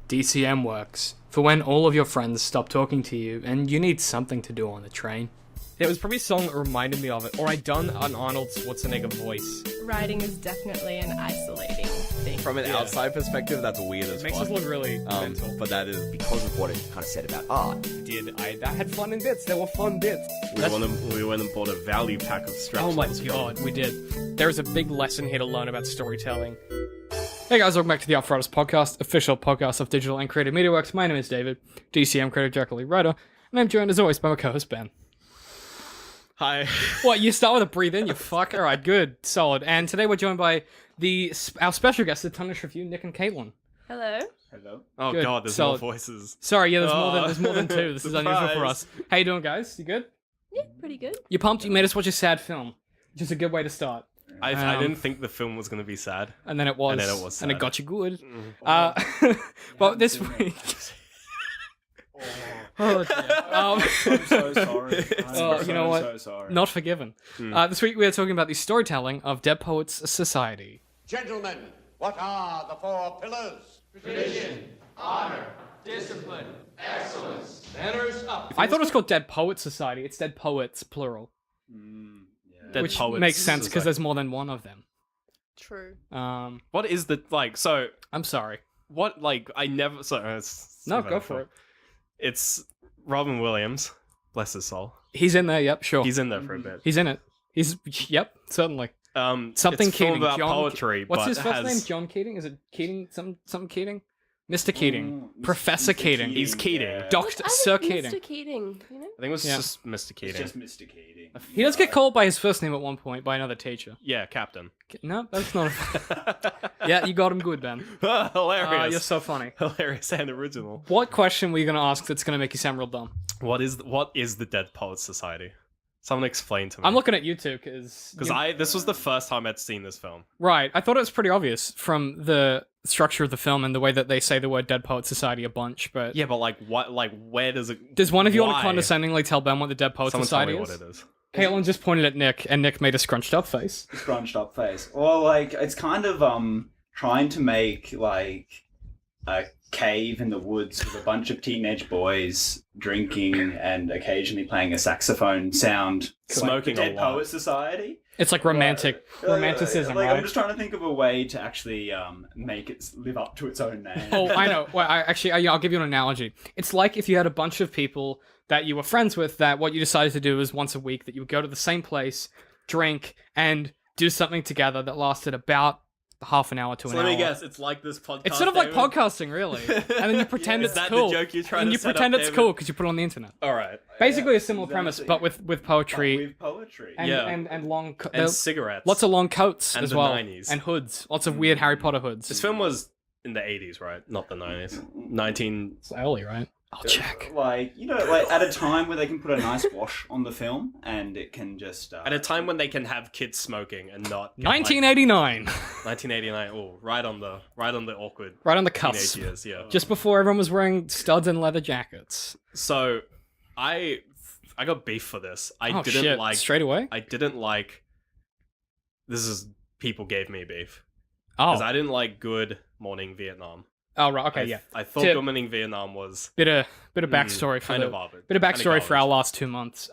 DCM works for when all of your friends stop talking to you and you need something to do on the train. It was probably a song that reminded me of it, or I'd done an Arnold Schwarzenegger voice. Writing is definitely an isolating thing. From an outside perspective, that's weird as It makes fuck. us look really mental. But that is Because of what it kind of said about art. I had fun in bits. There were fun bits. we went and bought a value pack of straps. Oh my god, we did. There is a big lesson here to learn about storytelling. Hey guys, welcome back to the Outriders podcast, official podcast of digital and creative media works. My name is David, DCM creative director, lead writer, and I'm joined as always by my co-host Ben. Hi. What, you start with a breathe in, you fuck? Alright, good, solid. And today we're joined by our special guests, the Tunnish Review, Nick and Caitlin. Hello. Hello. Oh Good. god, there's So- more voices. Sorry, yeah, there's more than two. This is unusual for Surprise. us. How you doing, guys? You good? Yeah, pretty good. You pumped? You made us watch a sad film, which is a good way to start. I didn't think the film was going to be sad. And then it was. And then it was And it sad. got you good. But this week... Oh, dear. I'm so sorry. Oh, you know what? So sorry. Not forgiven. This week we are talking about the storytelling of Dead Poets Society. Gentlemen, what are the four pillars? I thought it was called Dead Poets Society. It's Dead Poets, plural. Dead Which Poets makes sense because Society. there's more than one of them. True. What is the so I'm sorry. what I never No, go for it. It's Robin Williams, bless his soul. He's in there, yep, sure. He's in there for a bit. He's in it. Yep, certainly. Something Something it's a film Keating. about John poetry, What's but his it first has... name? John Keating? Is it Keating? Something Keating? Mr. Keating. Professor Mr. Keating. He's Keating. Yeah. Doctor I Sir think Keating. Mr. Keating, you know? I think it was Yeah. just Mr. Keating. It's just Mr. Keating. He does get called by his first name at one point by another teacher. Yeah, Captain. No, that's not. Yeah, you got him good, Ben. Hilarious. You're so funny. Hilarious and original. What question were you going to ask that's going to make you sound real dumb? What is the Dead Poets Society? Someone explain to me. I'm looking at you two because this was the first time I'd seen this film. right. I thought it was pretty obvious from the structure of the film and the way that they say the word Dead Poets Society a bunch. But Yeah, but what? Where does it? does one of you want why? to condescendingly tell Ben what the Dead Poets Someone tell Society me is? what it is. Caitlin just pointed at Nick, and Nick made a scrunched up face. Scrunched up face. Well, it's kind of trying to make a cave in the woods with a bunch of teenage boys drinking and occasionally playing a saxophone sound. Smoking like a the Dead lot. Poet Society. It's like romanticism, right? I'm just trying to think of a way to actually make it live up to its own name. Oh, I know. Well, I'll give you an analogy. It's like if you had a bunch of people that you were friends with that what you decided to do was once a week that you would go to the same place, drink, and do something together that lasted about half an hour to So an let hour. me guess. It's like this podcast. It's sort of like David? podcasting, really. And then you pretend Is it's that the cool. joke you're trying and to you set pretend up, it's David? cool because you put it on the internet. All right. Basically a similar exactly. premise, but with poetry With poetry. and, Yeah. and long And cigarettes. lots of long coats And as the well. 90s. And hoods. Lots of weird Harry Potter hoods. This film was in the 80s, right? Not the 90s. 19. It's early, right? I'll check. At a time where they can put a nice wash on the film and it can just At a time when they can have kids smoking and not. get, 1989. 1989. Oh, right on the awkward. Right on the teenage cusp. years. Yeah. Just before everyone was wearing studs and leather jackets. So, I got beef for this. I Oh, didn't shit. like. Straight away? I didn't like. This is people gave me beef Oh. because I didn't like Good Morning Vietnam. Oh, right. Okay, yeah. I thought Tip. Good Morning Vietnam was Bit of backstory for kind the, of odd. bit of Kind of backstory for our garbage. last 2 months.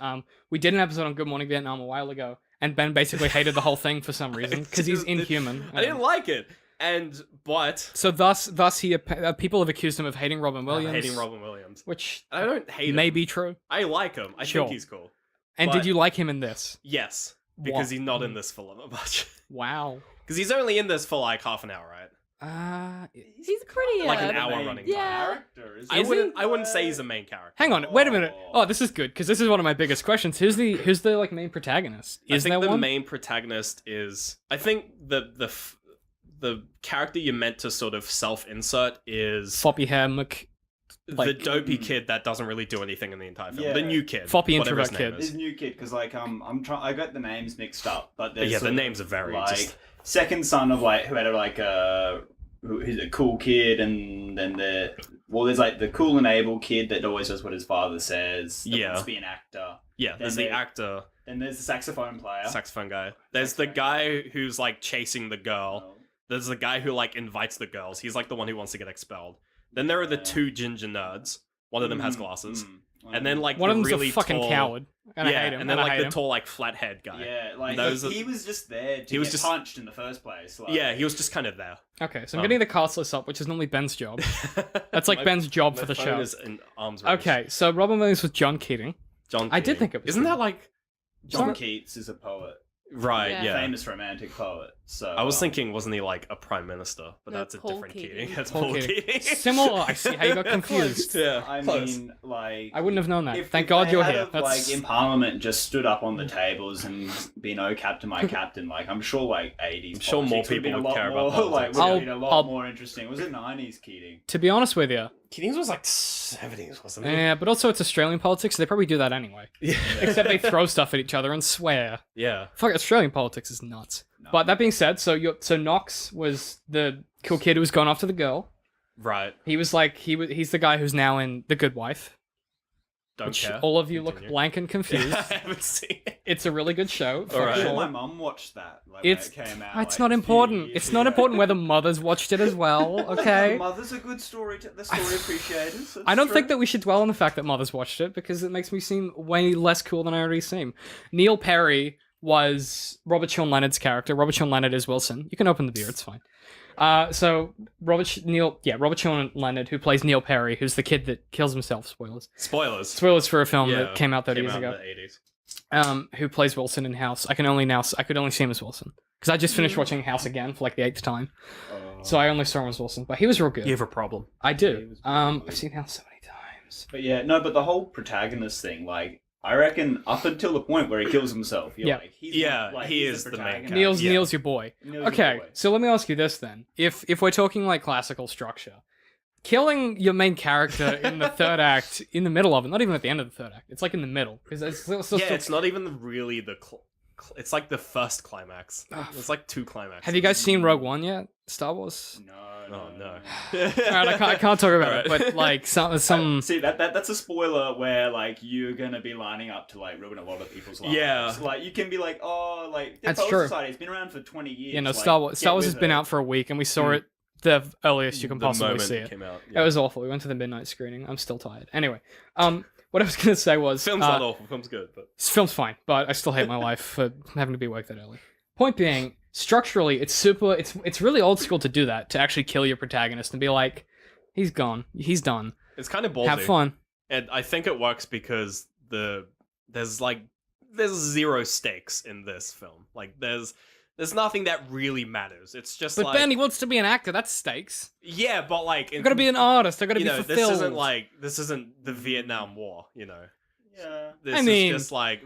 We did an episode on Good Morning Vietnam a while ago, and Ben basically hated the whole thing for some reason because he's inhuman. I didn't like it, but So thus people have accused him of hating Robin Williams. hating Robin Williams. Which I don't hate may him. be true. I like him. I Sure. think he's cool. And But- did you like him in this? Yes, because What? he's not in this film that much. Wow. Because he's only in this for like half an hour, right? He's pretty, Like an uh, hour running. Yeah. Character, isn't I it? wouldn't say he's a main character. Hang on, wait a minute. Oh, this is good because this is one of my biggest questions. Who's the like main protagonist? Is I think there the one? main protagonist is. I think the character you're meant to sort of self-insert is Floppy hair the like- dopey kid that doesn't really do anything in the entire film. Yeah. The new kid, Floppy whatever introvert his name kid. is. This new kid, because I got the names mixed up, but there's Yeah, sort the of, names are very just- second son of who had who's a cool kid, and then there's like the cool and able kid that always does what his father says. That Yeah. wants to be an actor. Yeah, there's Then the there- actor, Then there's the saxophone player. saxophone guy. There's the guy who's like chasing the girl. There's the guy who like invites the girls. He's like the one who wants to get expelled. Then there are the two ginger nerds. One of them has glasses. And then like One of the them's really a fucking tall, coward, and I hate him. and then I like hate the him. tall like flathead guy. Yeah, like Those he was just there to he was get just- punched in the first place. Like, Yeah, he was just kind of there. Okay, so I'm getting the cast list up, which is normally Ben's job. That's like Ben's job for the phone show. is in arms race. Okay, so Robin Williams was John Keating. John. I did Keating. think it was Isn't him. that like John Keats is a poet, right? Yeah. Yeah. famous romantic poet. So I was thinking, wasn't he like a prime minister? But No, that's a Paul different Keating. Keating. That's Paul Paul Keating. Keating. Similar. I see how you got confused. Yeah, I close. mean, like, I wouldn't have known that. if Thank if God they you're had here. have, That's like in Parliament just stood up on the tables and been "Oh Captain, my Captain." Like I'm sure, like 80s. I'm sure more politics would've been people a would lot care more, about politics. Like, would have been a lot I'll- more interesting. Was it 90s Keating? to be honest with you. Keating's was like 70s, wasn't it? Yeah, but also it's Australian politics, so they probably do that anyway. Yeah. Except they throw stuff at each other and swear. Yeah. Fuck, Australian politics is nuts. No. But that being said, so Knox was the cool kid who was going after the girl. Right. He was like he's the guy who's now in The Good Wife. Don't Which care. all of you look Continue. blank and confused. I haven't seen it. It's a really good show. for Alright. I'm sure sure. my mum watched that. Like, It's when it came out. it's like, not a few important. years It's not ago. important whether mothers watched it as well. The Okay. mother's a good story. The story appreciators. I don't think that we should dwell on the fact that mothers watched it because it makes me seem way less cool than I already seem. Neil Perry was Robert Sean Leonard's character. Robert Sean Leonard is Wilson. You can open the beer, it's fine. So Robert Sean Leonard, who plays Neil Perry, who's the kid that kills himself. Spoilers. Spoilers for a film Yeah, that came out 30 years out ago. in the 80s. Who plays Wilson in House. I could only see him as Wilson because I just finished watching House again for like the 8th time, so I only saw him as Wilson. But he was real good. You have a problem. I He do. was I've seen House so many times. But yeah, no, but the whole protagonist thing, like, I reckon up until the point where he kills himself, you're Yeah. like, he's Yeah, not, like, he he's is the main protagonist. character. Neil's Yeah. Neil's your boy. Neil's your Okay, boy. so let me ask you this then: if we're talking like classical structure, killing your main character in the third act, in the middle of it, not even at the end of the third act, it's like in the middle because It's not even really the. It's like the first climax. It's like two climaxes. Have you guys seen Rogue One yet? Star Wars. No, Oh no. Alright, I can't talk about it, Alright. but like some. See that's a spoiler where like you're gonna be lining up to like ruin a lot of people's lives. Yeah. Like you can be like, oh, like the That's Polar true. Society, it's been around for 20 years. You know, like, Star Wars get has with been it. out for a week, and we saw it the earliest you can The possibly moment see it it. came out. It was awful. We went to the midnight screening. I'm still tired. Anyway, what I was gonna say was Film's not awful. Film's good, but this film's fine, but I still hate my life for having to be awake that early. Point being, structurally, it's really old school to do that, to actually kill your protagonist and be like, he's gone, he's done. it's kind of ballsy. Have fun. And I think it works because there's zero stakes in this film. Like there's nothing that really matters. It's just But like Ben, he wants to be an actor. That's stakes. yeah, but like I gotta be an artist. I gotta you be know, fulfilled. this isn't the Vietnam War, you know. Yeah. This I mean- is just like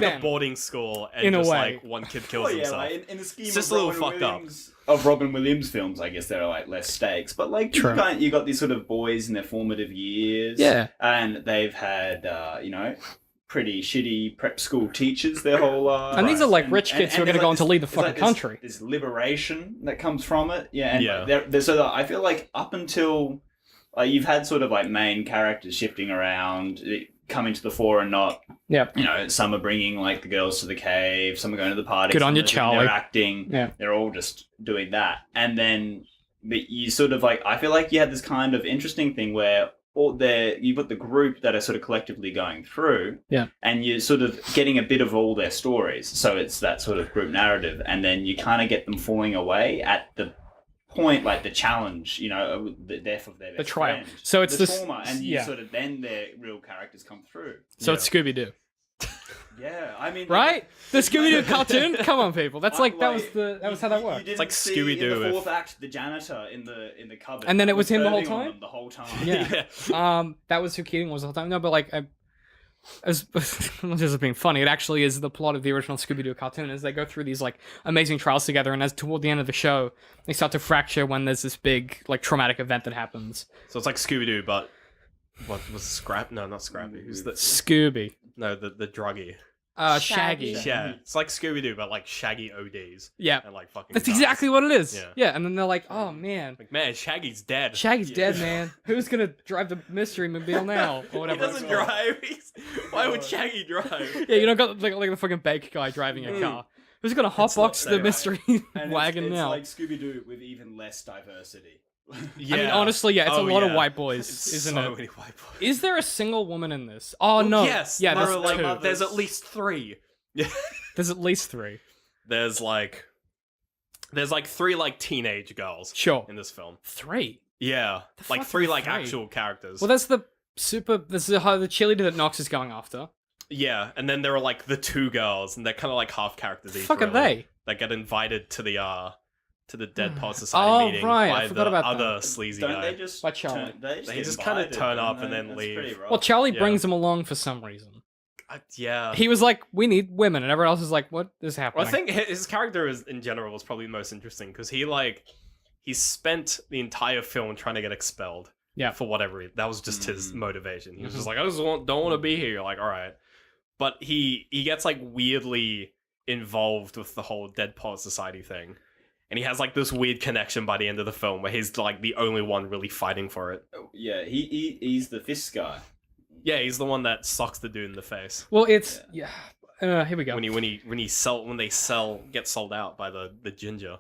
Ben, a boarding school and in a just way. like one kid kills Well, yeah, himself. like in the scheme It's of just a little Robin fucked up. Williams, of Robin Williams films, I guess there are like less stakes. But like True. you got these sort of boys in their formative years, Yeah. and they've had pretty shitty prep school teachers their whole lives. And these are like rich kids who are there's, gonna go on to lead the there's, fucking this- country. There's liberation that comes from it, yeah. And Yeah. there's sort of, I feel like up until you've had sort of like main characters shifting around, coming to the fore and not. Yeah. You know, some are bringing like the girls to the cave, some are going to the party. Good on some you, are doing Charlie. their acting. Yeah. They're all just doing that, and then but you sort of like I feel like you had this kind of interesting thing where you've got the group that are sort of collectively going through, Yeah. and you're sort of getting a bit of all their stories. So it's that sort of group narrative, and then you kind of get them falling away at the point, like the challenge, you know, the death of their best trial. friend. So it's the this- trauma, and you yeah. sort of then their real characters come through. So Yeah. it's Scooby Doo, Yeah, I mean, right? The Scooby Doo cartoon. Come on, people. That's like that was how that You worked. didn't like see Scooby-Doo in the if- fourth act the janitor in the cupboard, And then it was him the whole turning on time? them the whole time. Yeah. That was who Keating was the whole time. No, but like, as much as it's being funny, it actually is the plot of the original Scooby-Doo cartoon. As they go through these like amazing trials together, and as toward the end of the show, they start to fracture when there's this big like traumatic event that happens. So it's like Scooby Doo, but what was Scrap? No, not Scrappy. Who's the Scooby, the druggy? Shaggy. Shaggy. Yeah, it's like Scooby Doo, but like Shaggy ODs Yeah, and like fucking. that's dies. exactly what it is. Yeah. Yeah, and then they're like, oh man. Like man, Shaggy's dead. Shaggy's Yeah. dead, man. Who's gonna drive the mystery mobile now, or He whatever? doesn't it's called. drive. Why would Shaggy drive? Yeah, you know, got like the fucking bake guy driving a car. Who's gonna not hotbox the safe. mystery And wagon it's now? like Scooby Doo with even less diversity. Yeah. I mean, honestly, yeah, it's Oh, a lot of yeah. white boys, It's isn't so it? many white boys. Is there a single woman in this? Oh no. Yes. Yeah, there there's are, like, two. there's at least 3. There's at least 3. There's like 3 like teenage girls Sure. in this film. 3. Yeah, The like fuck 3 are like 3? actual characters. Well, that's the cheerleader that Knox is going after. Yeah, and then there are like the 2 girls, and they're kind of like half characters. The Each, fuck are really, they? that get invited to the Dead Poet Society meeting right, I by forgot the about other that. sleazy Don't guy. they just By Charlie. They They get just kinda invited, turn don't up and they? then That's leave. pretty rough. Well, Charlie Yeah. brings them along for some reason. Yeah. He was like, "We need women," and everyone else is like, "What is happening?" Well, I think his character is, in general was probably most interesting because he spent the entire film trying to get expelled. Yeah. For whatever reason. That was just his motivation. He was Mhm. just like, I just don't want to be here. You're like, all right. But he gets like weirdly involved with the whole Dead Poet Society thing. And he has like this weird connection by the end of the film where he's like the only one really fighting for it. Yeah, he's the fist guy. Yeah, he's the one that sucks the dude in the face. Well, it's here we go. When they get sold out by the ginger.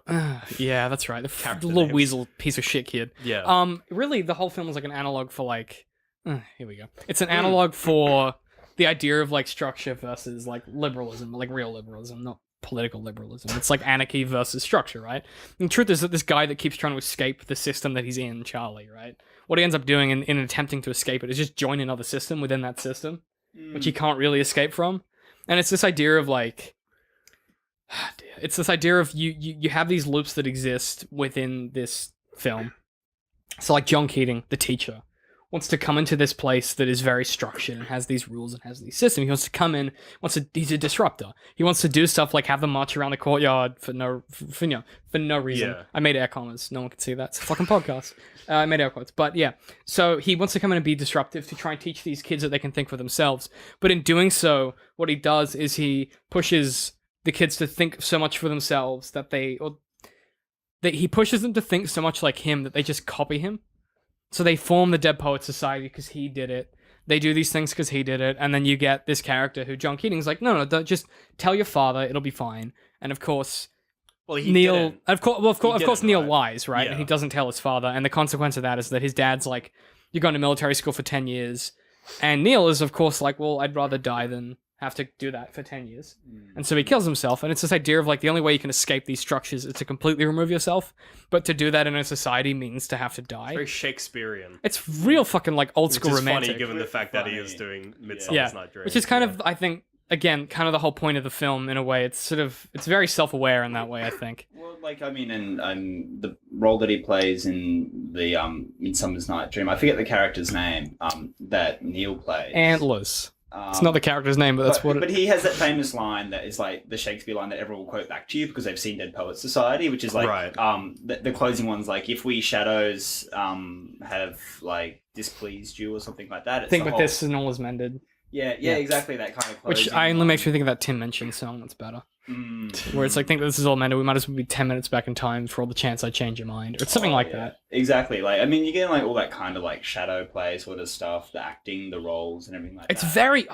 Yeah, that's right. The Character little names. weasel piece of shit kid. Yeah. Really, the whole film is like an analog for like. Here we go. It's an analog for the idea of like structure versus like liberalism, like real liberalism, not political liberalism. It's like anarchy versus structure, right? And the truth is that this guy that keeps trying to escape the system that he's in, Charlie, right? What he ends up doing in attempting to escape it is just join another system within that system, which he can't really escape from. And it's this idea of like, it's this idea of you have these loops that exist within this film. So like John Keating, the teacher, wants to come into this place that is very structured and has these rules and has these systems. He wants to come in, he's a disruptor. He wants to do stuff like have them march around the courtyard for no reason. Yeah. I made air commas. No one can see that. It's a fucking podcast. I made air quotes. But yeah, so he wants to come in and be disruptive to try and teach these kids that they can think for themselves. But in doing so, what he does is he pushes the kids to think so much for themselves that he pushes them to think so much like him that they just copy him. So they form the Dead Poet Society because he did it. They do these things because he did it. And then you get this character who John Keating's like, no, don't, just tell your father, it'll be fine. And of course, Well, he Neil, didn't. of course, didn't, Neil right? lies, right? Yeah. And he doesn't tell his father. And the consequence of that is that his dad's like, you're going to military school for 10 years. And Neil is, of course, like, well, I'd rather die than have to do that for 10 years. And so he kills himself. And it's this idea of like, the only way you can escape these structures is to completely remove yourself. But to do that in a society means to have to die. Very Shakespearean. It's real fucking like old school Which is romantic. funny given the fact that he Funny. is doing Midsummer's Yeah, Night Dream. which is kind of, I think, again, kind of the whole point of the film in a way. It's sort of, it's very self-aware in that way, I think. Well, like I mean, and the role that he plays in the Midsummer's Night Dream, I forget the character's name. That Neil plays. Antlers. It's not the character's name, but that's what But he has that famous line that is like the Shakespeare line that everyone will quote back to you because they've seen Dead Poets Society, which is like Right. the closing one's like, if we shadows have like displeased you or something like that. It's think the with whole- this and all is mended. Yeah, Yeah. exactly that kind of closing. Which only line. makes me think of that Tim Minchin song that's better. Mm. Where it's like, think this is all mended, we might as well be 10 minutes back in time for all the chance I change your mind. Or it's something Oh, like yeah. that. Exactly. Like, I mean, you get like all that kind of like shadow play sort of stuff, the acting, the roles, and everything like It's that. very,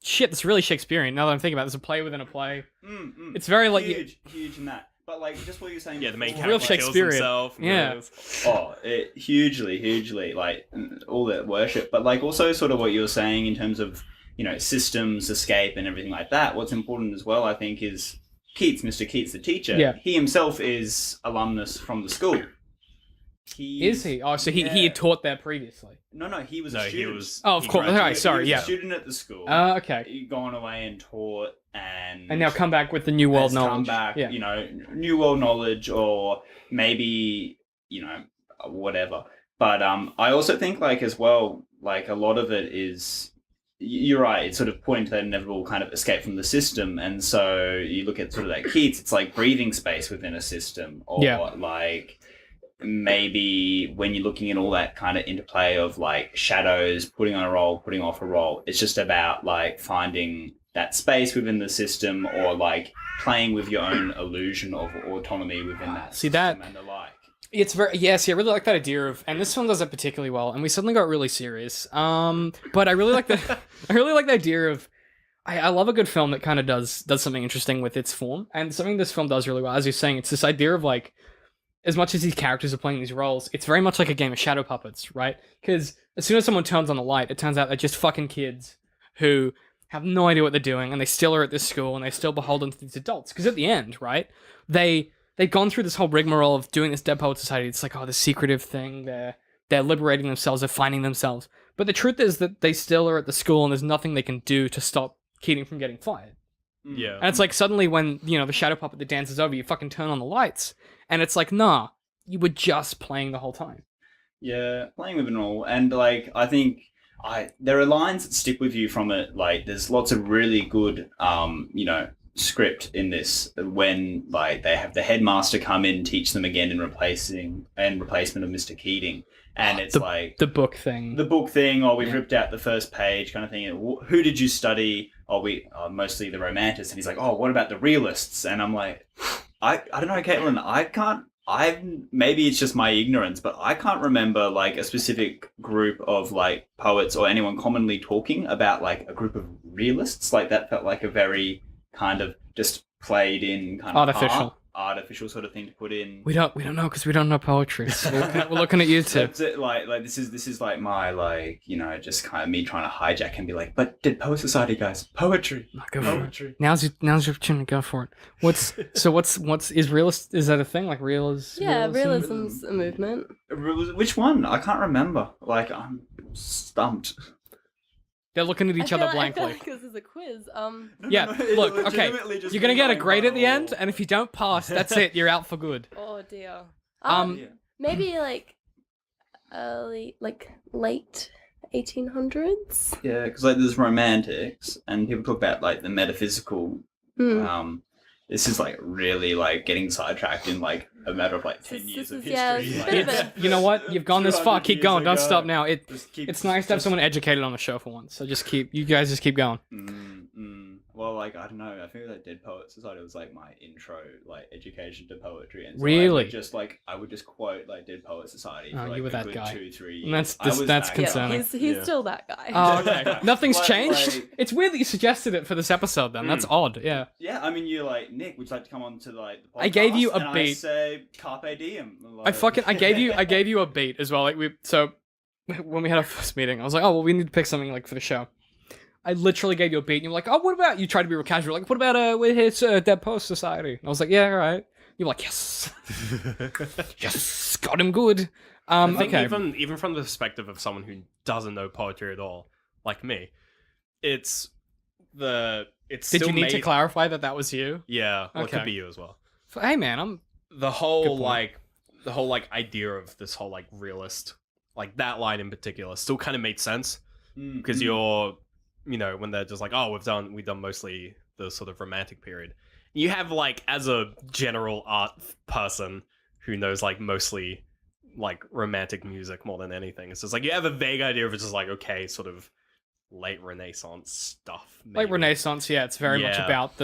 shit, that's really Shakespearean. Now that I'm thinking about it, there's a play within a play. Mm. It's very like, huge in that. But like, just what you're saying. Yeah, the main before, Real character like, kills Shakespearean. himself. Yeah. Oh, hugely, like all that worship, but like also sort of what you were saying in terms of, you know, systems, escape, and everything like that. What's important as well, I think, is Keats, Mr. Keats, the teacher. Yeah. He himself is alumnus from the school. is he? Oh, so he had taught there previously. No, he was No, a he student. was. Oh, of he course. graduated. Alright, sorry, he yeah. was a student at the school. Okay. He'd gone away and taught, and And now come back with the New World has come knowledge. back, Yeah. you know, new world knowledge, or maybe, you know, whatever. But I also think, like, as well, like, a lot of it is, you're right, it's sort of pointing to that inevitable kind of escape from the system. And so you look at sort of that Keats, it's like breathing space within a system, or Yeah. like maybe when you're looking at all that kind of interplay of like shadows, putting on a role, putting off a role, it's just about like finding that space within the system, or like playing with your own illusion of autonomy within that See, system that- and the like. It's very I really like that idea of, and this one does it particularly well. And we suddenly got really serious. But I really like the I really like the idea of, I love a good film that kind of does something interesting with its form, and something this film does really well. As you're saying, it's this idea of like, as much as these characters are playing these roles, it's very much like a game of shadow puppets, right? Because as soon as someone turns on the light, it turns out they're just fucking kids who have no idea what they're doing, and they still are at this school, and they're still beholden to these adults. Because at the end, right, they've gone through this whole rigmarole of doing this Dead Poet Society. It's like, oh, this secretive thing. They're liberating themselves. They're finding themselves. But the truth is that they still are at the school, and there's nothing they can do to stop Keating from getting fired. Yeah. And it's like suddenly when, the shadow puppet that dances over, you fucking turn on the lights, and it's like, nah, you were just playing the whole time. Yeah, playing with it all, and like I think there are lines that stick with you from it. Like there's lots of really good, script in this when like they have the headmaster come in, teach them again in replacement of Mr. Keating, and it's the book thing. Or we've ripped out the first page kind of thing. Who did you study? Oh, we mostly the romantists, and he's like, oh, what about the realists? And I'm like, I don't know, Caitlin, maybe it's just my ignorance, but I can't remember like a specific group of like poets or anyone commonly talking about like a group of realists. Like that felt like a very kind of just played in kind of artificial sort of thing to put in. We don't know because we don't know poetry. So we're looking at you two. Like this is like my like just kind of me trying to hijack and be like, but did Poet Society guys poetry? Go for it. Now's your opportunity. Go for it. What's is realist? Is that a thing? Like realism? Yeah, realism's a movement. Which one? I can't remember. Like I'm stumped. They're looking at each other I feel blankly. like this is a quiz. Yeah, look, okay. You're gonna get a grade at the end, and if you don't pass, that's it. You're out for good. Oh dear. Yeah. Maybe like late 1800s. Yeah, because like there's romantics, and people talk about like the metaphysical. This is like really like getting sidetracked in like a matter of like 10 years of history. You know what? You've gone this far. Keep going. Don't stop now. Keep It's nice to have someone educated on the show for once. So you guys just keep going. Well, like I don't know. I think that Dead Poet Society was like my intro, like education to poetry. And so really? I would just quote like Dead Poet Society. For, like, you were that good guy. 2-3 years. And that's concerning. He's still that guy. Oh, okay. Nothing's changed. Like, it's weird that you suggested it for this episode. Then that's odd. Yeah. Yeah, I mean, you're like, Nick, would you like to come on to like the podcast? I gave you a and beat. I say carpe diem. Like, I gave you a beat as well. Like when we had our first meeting, I was like, oh well, we need to pick something like for the show. I literally gave you a beat, and you're like, oh, what about, you tried to be real casual, like, what about with his Dead Poet Society? And I was like, yeah, all right. You're like, yes. Yes, got him good. I think okay. even from the perspective of someone who doesn't know poetry at all, like me, Did still you need to made... clarify that was you? Yeah, well, it Okay. could be you as well. Hey, man, The whole idea of this whole like realist, like that line in particular, still kind of made sense because you're, when they're just like, oh, we've done mostly the sort of romantic period. You have like, as a general art person who knows like mostly like romantic music more than anything, it's just like you have a vague idea of it's just like, okay, sort of late Renaissance stuff. Maybe. Like Renaissance, yeah, it's very much about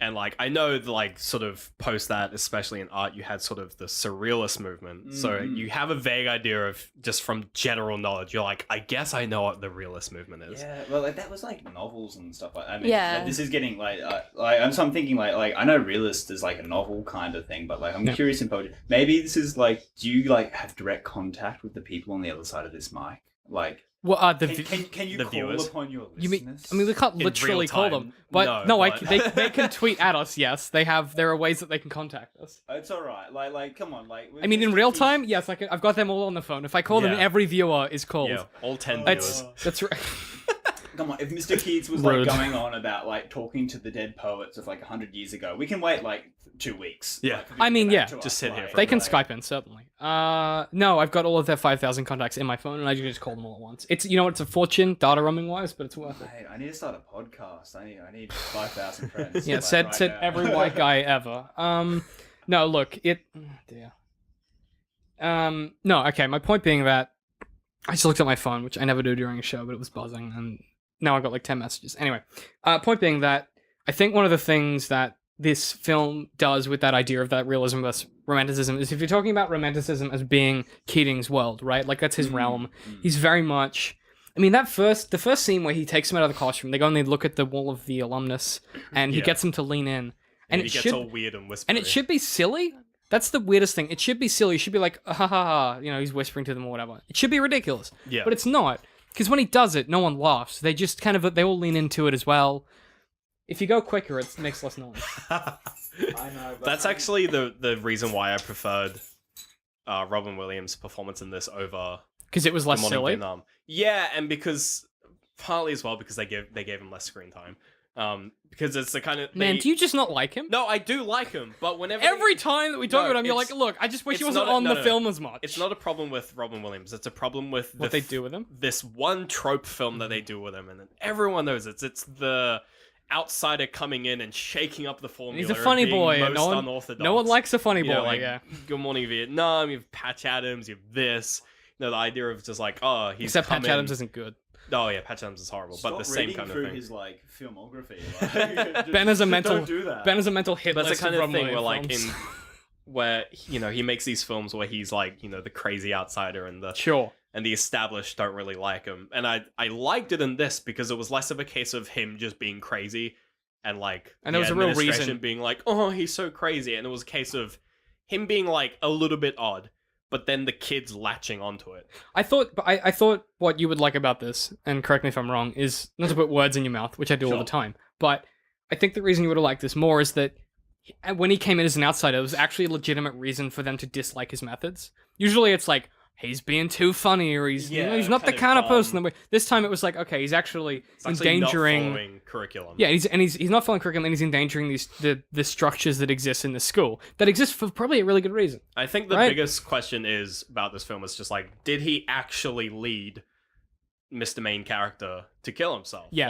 And like I know the like sort of post that, especially in art, you had sort of the surrealist movement. So you have a vague idea of, just from general knowledge, you're like, I guess I know what the realist movement is. Yeah, well, like that was like novels and stuff like that. I mean, Yeah. like, this is getting like I'm thinking like I know realist is like a novel kind of thing, but like I'm curious in poetry. Maybe this is like, do you like have direct contact with the people on the other side of this mic? Like, well, can you the call viewers? upon your you listeners? mean we can't In literally real call time, them, but no, they can tweet at us. Yes, there are ways that they can contact us. It's all right. Like come on. Like, I mean, in real time, yes, I've got them all on the phone. If I call them, Yeah. every viewer is called. Yeah, all 10 That's viewers. that's right. Come on, if Mr. Keats was Rude. like going on about like talking to the dead poets of like 100 years ago, we can wait like 2 weeks. Yeah. like, for people I mean, to get yeah, back to just us, sit here like, for They can like- Skype in, certainly. No, I've got all of their 5,000 contacts in my phone, and I can just call them all at once. It's it's a fortune data roaming wise, but it's worth it. Mate, I need to start a podcast. I need 5,000 friends. Yeah, like, said right said now. every white guy ever. No, look, dear. No, okay. My point being that I just looked at my phone, which I never do during a show, but it was buzzing, and now I got like 10 messages. Anyway, point being that I think one of the things that this film does with that idea of that realism versus romanticism is, if you're talking about romanticism as being Keating's world, right? Like that's his realm. He's very much. I mean, the first scene where he takes him out of the classroom, they go and they look at the wall of the alumnus, and he Yeah. gets him to lean in, and he it gets should all weird and whispery. and it should be silly, That's the weirdest thing. It should be silly. It should be like, ha ha ha, he's whispering to them or whatever. It should be ridiculous. Yeah. But it's not. Because when he does it, no one laughs. They just they all lean into it as well. If you go quicker, it makes less noise. I know. But That's actually the reason why I preferred Robin Williams' performance in this over Because it was less Good Morning silly. Vietnam. Yeah, and because partly as well because they gave him less screen time. Because it's the kind of Man, do you just not like him? No, I do like him, but whenever Every time that we talk No, about him, you're like, it's- look, I just wish it's he wasn't not a- on no, the no. film as much. it's not a problem with Robin Williams. It's a problem with what they do with him. this one trope film that they do with him, and everyone knows it. It's the outsider coming in and shaking up the formula. He's a and funny being boy, and most no one, unorthodox. no one likes a funny boy. You know, like Yeah, Good Morning Vietnam. You have Patch Adams. You have this. The idea of just like, oh, he's except come Patch in- Adams isn't good. Oh yeah, Patch Adams is horrible, but the same reading kind of through thing. his like filmography. Like, Ben is a just mental. Don't do that. Ben is a mental hit But it's list the kind of of thing Robin where, like, Williams in films. where he makes these films where he's like, the crazy outsider and the Sure. and the established don't really like him. And I liked it in this because it was less of a case of him just being crazy and like And the there was a real administration reason. being like, oh, he's so crazy, and it was a case of him being like a little bit odd, but then the kids latching onto it. I thought what you would like about this, and correct me if I'm wrong, is not to put words in your mouth, which I do all Sure. the time. But I think the reason you would have liked this more is that when he came in as an outsider, there was actually a legitimate reason for them to dislike his methods. Usually, it's like he's being too funny, or he's Yeah, he's not the kind of kind of person dumb. that this time it was like, okay, he's actually It's actually endangering. not following curriculum. Yeah, he's not following curriculum, and he's endangering the structures that exist in the school that exist for probably a really good reason. I think the Right? biggest question is about this film is just like, did he actually lead Mr. Main character to kill himself? Yes.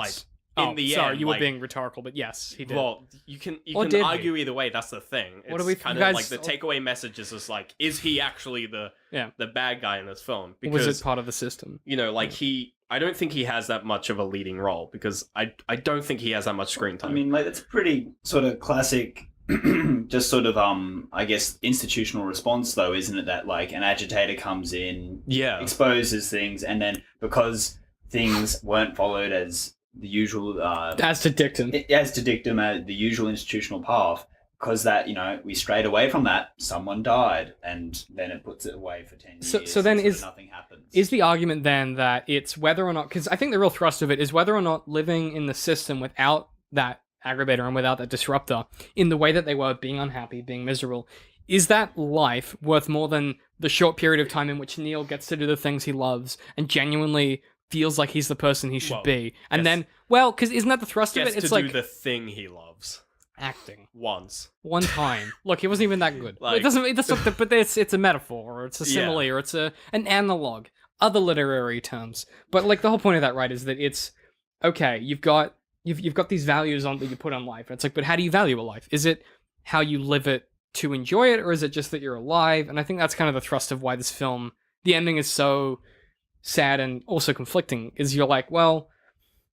Like, in the sorry, end, you were like, being rhetorical, but yes, he did. Well, you can Or did he? argue either way. That's the thing. It's What do we- kind you of guys- like the takeaway message is just like, is he actually the Yeah. bad guy in this film? Or Because was it part of the system? like I don't think he has that much of a leading role because I don't think he has that much screen time. I mean, like that's a pretty sort of classic, just sort of I guess institutional response though, isn't it? That like an agitator comes in, yeah, exposes things, and then because things weren't followed as the usual, As to dictum. as to dictum, the usual institutional path, because that we strayed away from that, someone died, and then it puts it away for 10 So- years. so then and sort of is- nothing happens. Is the argument then that it's whether or not, because I think the real thrust of it is whether or not living in the system without that aggravator and without that disruptor in the way that they were, being unhappy, being miserable, is that life worth more than the short period of time in which Neil gets to do the things he loves and genuinely feels like he's the person he should Well, be? And yes. then, well, because isn't that the thrust of gets it? It's to like do the thing he loves acting. once. One time. Look, it wasn't even that good. Like- it doesn't, but it's a metaphor, or it's a Yeah. simile, or it's an analog. Other literary terms. But like the whole point of that, right, is that it's okay, you've got these values on that you put on life. And it's like, but how do you value a life? Is it how you live it to enjoy it, or is it just that you're alive? And I think that's kind of the thrust of why this film, the ending is so sad and also conflicting, is you're like, well,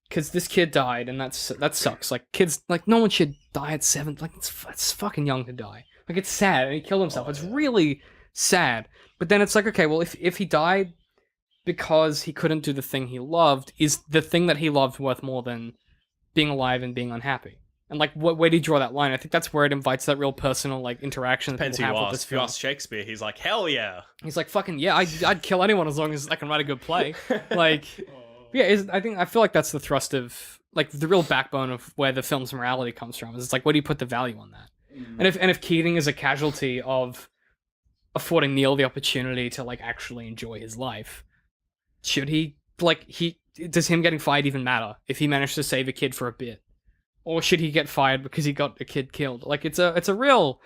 because this kid died, and that sucks. Like kids, like no one should die at 7. Like it's fucking young to die. Like it's sad, and he killed himself. It's really sad. But then it's like, okay, well, if he died because he couldn't do the thing he loved, is the thing that he loved worth more than being alive and being unhappy? And like, where do you draw that line? I think that's where it invites that real personal like interaction that Depends who people you have with ask. this If you film. ask Shakespeare, he's like, hell yeah. He's like, fucking yeah, I'd kill anyone as long as I can write a good play. Like, yeah, I feel like that's the thrust of like the real backbone of where the film's morality comes from. Is it's like, what do you put the value on that? And if Keating is a casualty of affording Neil the opportunity to like actually enjoy his life, should he does him getting fired even matter if he managed to save a kid for a bit? Or should he get fired because he got a kid killed? Like it's a real.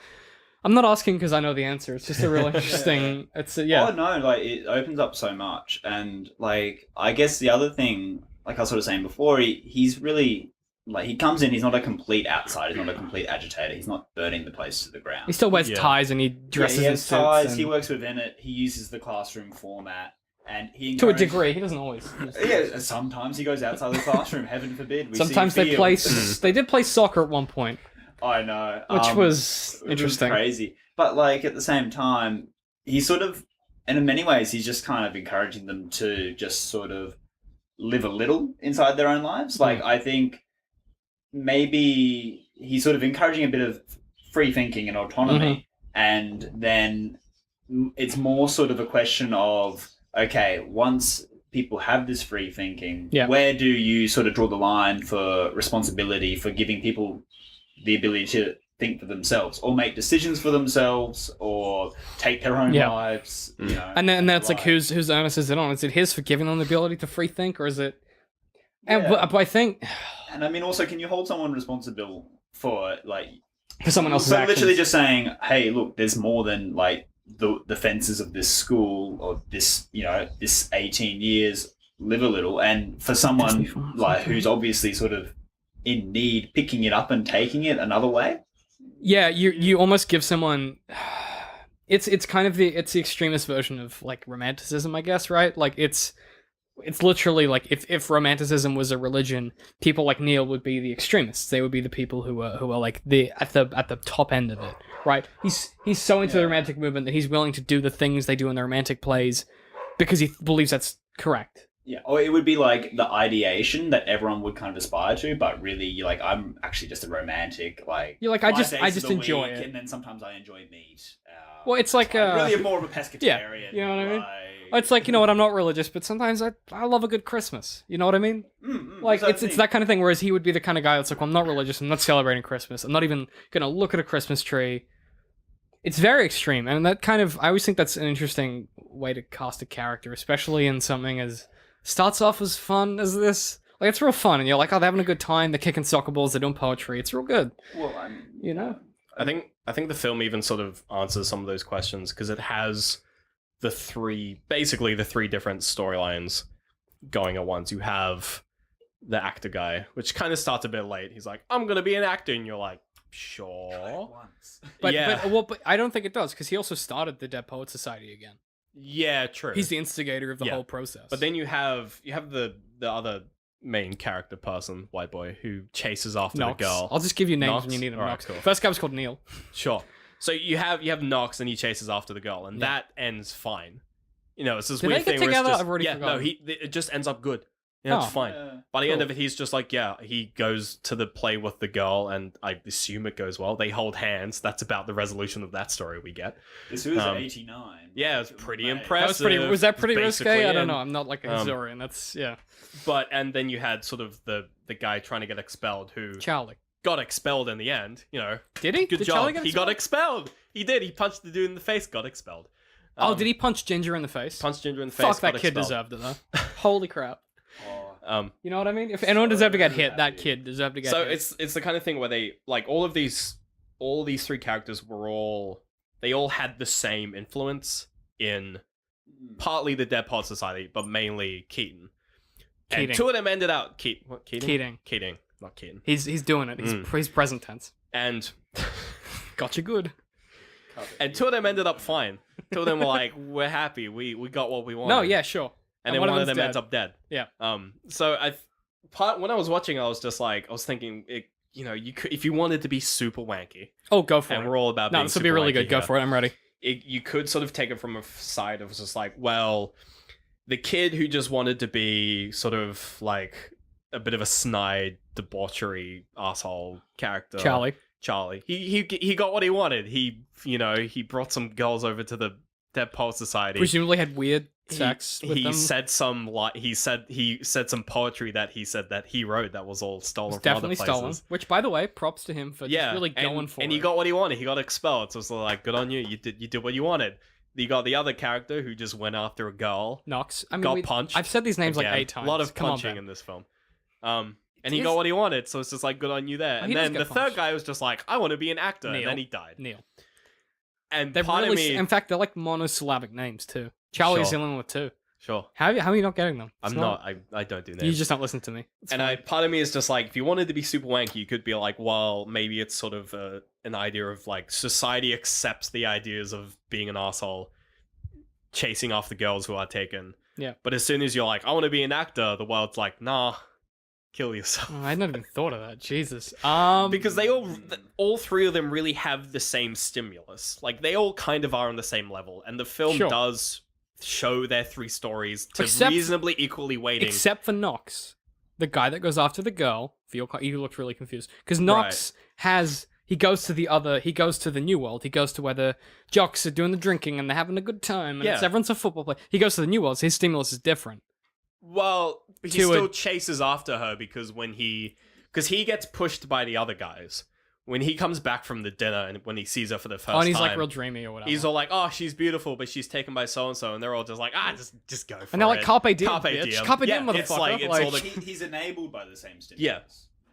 I'm not asking because I know the answer. It's just a real interesting. Yeah. Oh no, like it opens up so much, and like I guess the other thing, like I was sort of saying before, he's really like he comes in. He's not a complete outsider. He's not a complete agitator. He's not burning the place to the ground. He still wears Yeah. ties and he dresses he in has suits. ties. and- He works within it. He uses the classroom format, and he to a encourages- degree. He doesn't always. Yeah, sometimes he goes outside the classroom. Heaven forbid. We Sometimes see they play. fields. They did play soccer at one point, I know, which was it was interesting. crazy. But like at the same time, he sort of, and in many ways, he's just kind of encouraging them to just sort of live a little inside their own lives. Like I think maybe he's sort of encouraging a bit of free thinking and autonomy, and then it's more sort of a question of, okay, once people have this free thinking, Yeah. where do you sort of draw the line for responsibility for giving people the ability to think for themselves or make decisions for themselves or take their own Yeah. lives, you know? And then that's like Right. whose onus is it on? Is it his for giving them the ability to free think, or is it? And Yeah. but I think And I mean, also, can you hold someone responsible for like for someone else's so actions. literally just saying, "Hey, look, there's more than like the fences of this school or this, you know, this 18 years. Live a little." And for someone like who's obviously sort of in need, picking it up and taking it another way. Yeah, you almost give someone. It's kind of the extremist version of like romanticism, I guess, right? Like it's literally like if romanticism was a religion, people like Neil would be the extremists. They would be the people who are like the at the top end of it, right? He's so into the romantic movement that he's willing to do the things they do in the romantic plays because he believes that's correct. Yeah, or it would be like the ideation that everyone would kind of aspire to, but really, you're like, I'm actually just a romantic. Like You're like, 5 I just days of the enjoy week, it. and then sometimes I enjoy meat. Well, it's like I'm really more of a pescatarian. you know what I mean? like- It's like, you know what, I'm not religious, but sometimes I love a good Christmas. You know what I mean? Like That's it's that kind of thing. Whereas he would be the kind of guy that's like, well, I'm not religious. I'm not celebrating Christmas. I'm not even gonna look at a Christmas tree. It's very extreme, and that kind of I always think that's an interesting way to cast a character, especially in something as starts off as fun as this. Like it's real fun, and you're like, oh, they're having a good time. They're kicking soccer balls. They're doing poetry. It's real good. Well, You know? I think the film even sort of answers some of those questions because it has basically the three different storylines going at once. You have the actor guy, which kind of starts a bit late. He's like, I'm gonna be an actor, and you're like, sure. once. But Yeah. but I don't think it does because he also started the Dead Poet Society again. Yeah, true. He's the instigator of the Yeah. whole process. But then you have the other main character person, white boy, who chases after Knox. the girl. I'll just give you names Knox? when you need them. Alright, Knox. cool. First guy was called Neil. Sure. So you have Knox, and he chases after the girl, and Yeah. that ends fine. You know, it's this Did weird they get thing where it's together? just, I've already yeah, forgotten. no, it just ends up good. Yeah, it's Oh. fine. Yeah. By the end Cool. of it, he's just like, yeah, he goes to the play with the girl, and I assume it goes well. They hold hands. That's about the resolution of that story we get. This was Um, 89. Yeah, it's pretty Mate. impressive. Was that pretty basically, risque? I don't and- know. I'm not like a um, historian. That's yeah. And then you had sort of the guy trying to get expelled who Charlie. got expelled in the end. You know, Did he? good Did job. Charlie get He got expelled? expelled. He did. He punched the dude in the face, got expelled. Oh, did he punch Ginger in the face? Punched Ginger in the face. Fuck, that got kid expelled. deserved it though. Holy crap. Oh, You know what I mean? If anyone deserved to get hit, that happy. kid deserved to get So hit. it's the kind of thing where they like all these three characters they all had the same influence in partly the Dead Pod Society, but mainly Keaton. And Keating. two of them ended out Keating. Keating, not Keaton. He's doing it. He's present tense. And Gotcha good. two of them ended up fine. Two of them were like, we're happy. We got what we wanted. No, yeah, sure. And then one of them's them dead. ends up dead. Yeah. So when I was watching, I was just like, I was thinking, you could, if you wanted to be super wanky, Oh, go for and it. we're all about No, being this will be super really wanky good. Go here, for it. I'm ready. you could sort of take it from a side of just like, well, the kid who just wanted to be sort of like a bit of a snide, debauchery asshole character, Charlie. He got what he wanted. He brought some girls over to the Dead Poet Society. Presumably had weird sex with he them. said some he said some poetry that he said that he wrote that was all stolen It's from definitely other places. stolen. Which, by the way, props to him for Yeah, just really and, going for and it. he got what he wanted. He got expelled. So it's like, good on you. You did what you wanted. You got the other character who just went after a girl. Knox. I mean, got punched. I've said these names like Again, 8 times. A lot of Come punching on, in Ben. this film. And he Is- got what he wanted. So it's just like, good on you there. Oh, And he does then get the third punched. guy was just like, I want to be an actor, Neil. and then he died. Neil. And They're part really, of me, in fact, they're like monosyllabic names too. Charlie's Sure. the only one with 2. sure, How are you not getting them? It's I'm not. I don't do names. You just don't listen to me. It's And fine. part of me is just like, if you wanted to be super wanky, you could be like, well, maybe it's sort of an idea of like society accepts the ideas of being an asshole, chasing after girls who are taken. Yeah. But as soon as you're like, I want to be an actor, the world's like, nah, kill yourself. Oh, I'd not even thought of that. Jesus. Because they all three of them really have the same stimulus. Like they all kind of are on the same level, and the film Sure. does show their three stories to Except- reasonably equally weighting. except for Knox, the guy that goes after the girl. You looked really confused because Knox has He goes to the new world. He goes to where the jocks are doing the drinking and they're having a good time, and Yeah. everyone's a football player. He goes to the new world, so his stimulus is different. Well, he To still a- chases after her because he gets pushed by the other guys. When he comes back from the dinner and when he sees her for the first Oh, and he's time, like real dreamy or whatever. he's all like, "Oh, she's beautiful, but she's taken by so and so," and they're all just like, just go for it." And they're like, "Carpe diem, Carpe bitch. diem. Carpe Yeah, diem, it's motherfucker." like it's Like- all the He's enabled by the same stimulus. yeah,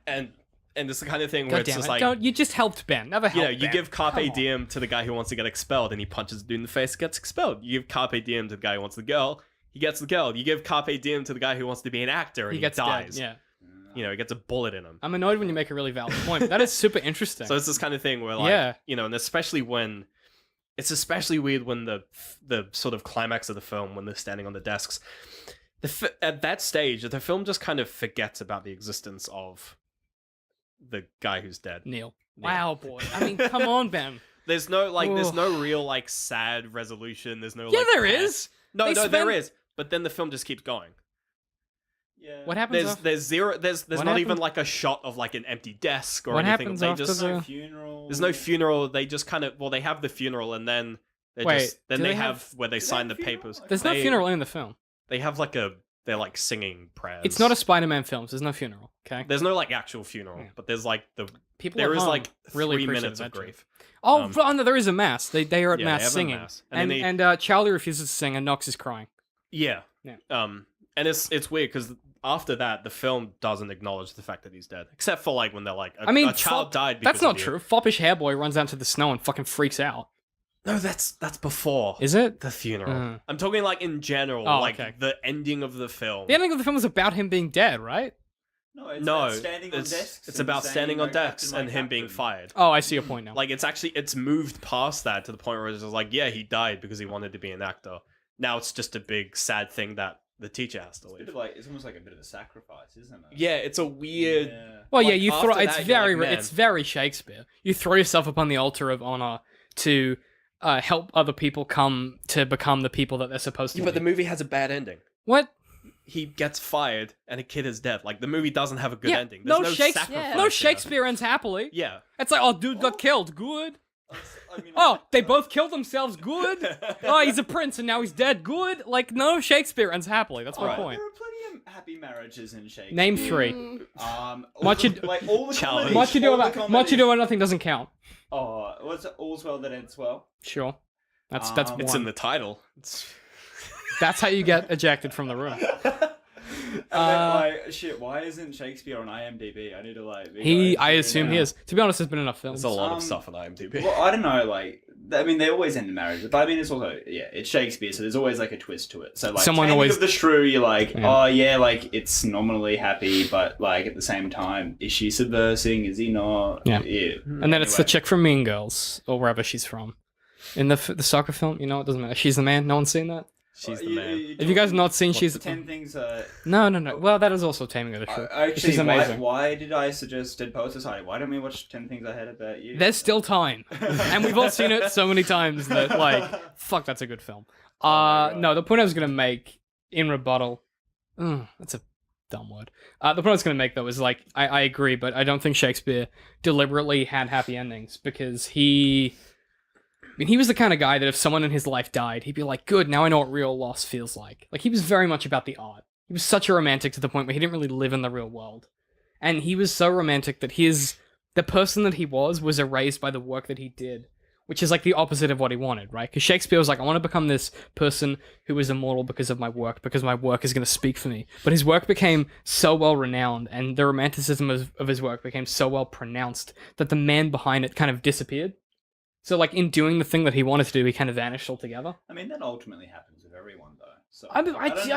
and it's the kind of thing where God it's damn just it! like, Don't you just helped Ben? Never you helped know, you Ben. give Come carpe on. diem to the guy who wants to get expelled, and he punches the dude in the face, gets expelled. You give carpe diem to the guy who wants the girl, he gets the girl. You give carpe diem to the guy who wants to be an actor, and He he gets dies. dead. Yeah, You know, he gets a bullet in him. I'm annoyed when you make a really valid point. But that is super interesting. So it's this kind of thing where, like, Yeah. you know, and especially when it's especially weird when the sort of climax of the film when they're standing on the desks, at that stage, the film just kind of forgets about the existence of the guy who's dead. Neil. Neil. Wow, boy. I mean, come on, Ben. There's no there's Ugh. no real like sad resolution. There's no Yeah, like, there sad- is. No, They no, there spend- is. But then the film just keeps going. Yeah. What happens? There's after- there's zero. There's What not even happened? like a shot of like an empty desk or What anything. happens They after just the- Funeral. there's no funeral. They just kind of they have the funeral and then they Wait, just then do they they have where they do they sign the have funeral? papers. There's no They- funeral in the film. They have like they're like singing prayers. It's not a Spider-Man film. So there's no funeral. Okay. There's no like actual funeral, Yeah. but there's like People there at is home like really 3 appreciate minutes that of joke. grief. Oh, Um, no, there is a mass. They are at Yeah, they mass have a singing, mass. And and then they- Charlie refuses to sing, and Knox is crying. Yeah. Yeah. And it's weird because after that, the film doesn't acknowledge the fact that he's dead, except for like when they're like, I mean, a child Fop- died. Because That's not of you. true. Foppish hair boy runs out to the snow and fucking freaks out. No, that's before Is it? the funeral. Uh. I'm talking like in general, Oh, like okay. the ending of the film. The ending of the film was about him being dead, right? No, it's No, about standing on desks. it's and about saying, standing on like, desks Captain, and my him being captain. fired. Oh, I see your point now. Like it's moved past that to the point where it's just like, yeah, he died because he wanted to be an actor. Now it's just a big sad thing that the teacher has to It's, a leave. bit of like, it's almost like a bit of a sacrifice, isn't it? Yeah, it's a weird. Yeah. well, yeah, like, you throw. after It's that, you're very, like, man. it's very Shakespeare. You throw yourself upon the altar of honor to help other people come to become the people that they're supposed to Yeah, but be. the movie has a bad ending. What? He gets fired and a kid is dead. Like the movie doesn't have a good Yeah, ending. There's no Shakespeare. sacrifice. No there. Shakespeare ends happily. Yeah. It's like, oh, dude got killed. Good. I mean, Oh, they both killed themselves. Good. Oh, he's a prince and now he's dead. Good. Like, no Shakespeare ends happily. That's my Right. point. There are plenty of happy marriages in Shakespeare. Name three. Much Much Ado- like all the Challenge. comedies, Much ado all the about comedies- nothing doesn't count. Oh, what's it? All's well that ends well. Sure. That's It's one. in the title. It's... That's how you get ejected from the room. Like shit, why isn't Shakespeare on IMDb? I need to like. I assume he is. To be honest, there's been enough films. There's a lot of Um, stuff on IMDb. Well, I don't know. Like, I mean, they always end in marriage, but I mean, it's also it's Shakespeare, so there's always like a twist to it. So like, Someone Taming always- of the Shrew, you're like, Yeah. oh yeah, like it's nominally happy, but like at the same time, is she subversing? Is he not? Yeah. And then it's the Anyway. chick from Mean Girls, or wherever she's from. In the soccer film, you know, it doesn't matter. She's the man. No one's seen that? She's the man. Have you guys not seen She's... 10 things. No. Well, that is also Taming of the Shrew. Actually, She's amazing. Why did I suggest Dead Poet Society? Why don't we watch 10 Things I Hate About You? There's still time. And we've all seen it so many times that, like, fuck, that's a good film. my God. No, the point I was going to make in rebuttal... that's a dumb word. The point I was going to make, though, is, like, I agree, but I don't think Shakespeare deliberately had happy endings, because he was the kind of guy that if someone in his life died, he'd be like, good, now I know what real loss feels like. Like, he was very much about the art. He was such a romantic to the point where he didn't really live in the real world. And he was so romantic that the person that he was erased by the work that he did, which is like the opposite of what he wanted, right? Because Shakespeare was like, I want to become this person who is immortal because of my work, because my work is going to speak for me. But his work became so well renowned, and the romanticism of his work became so well pronounced that the man behind it kind of disappeared. So, like, in doing the thing that he wanted to do, he kind of vanished altogether. I mean, that ultimately happens with everyone, though. So I know if it's,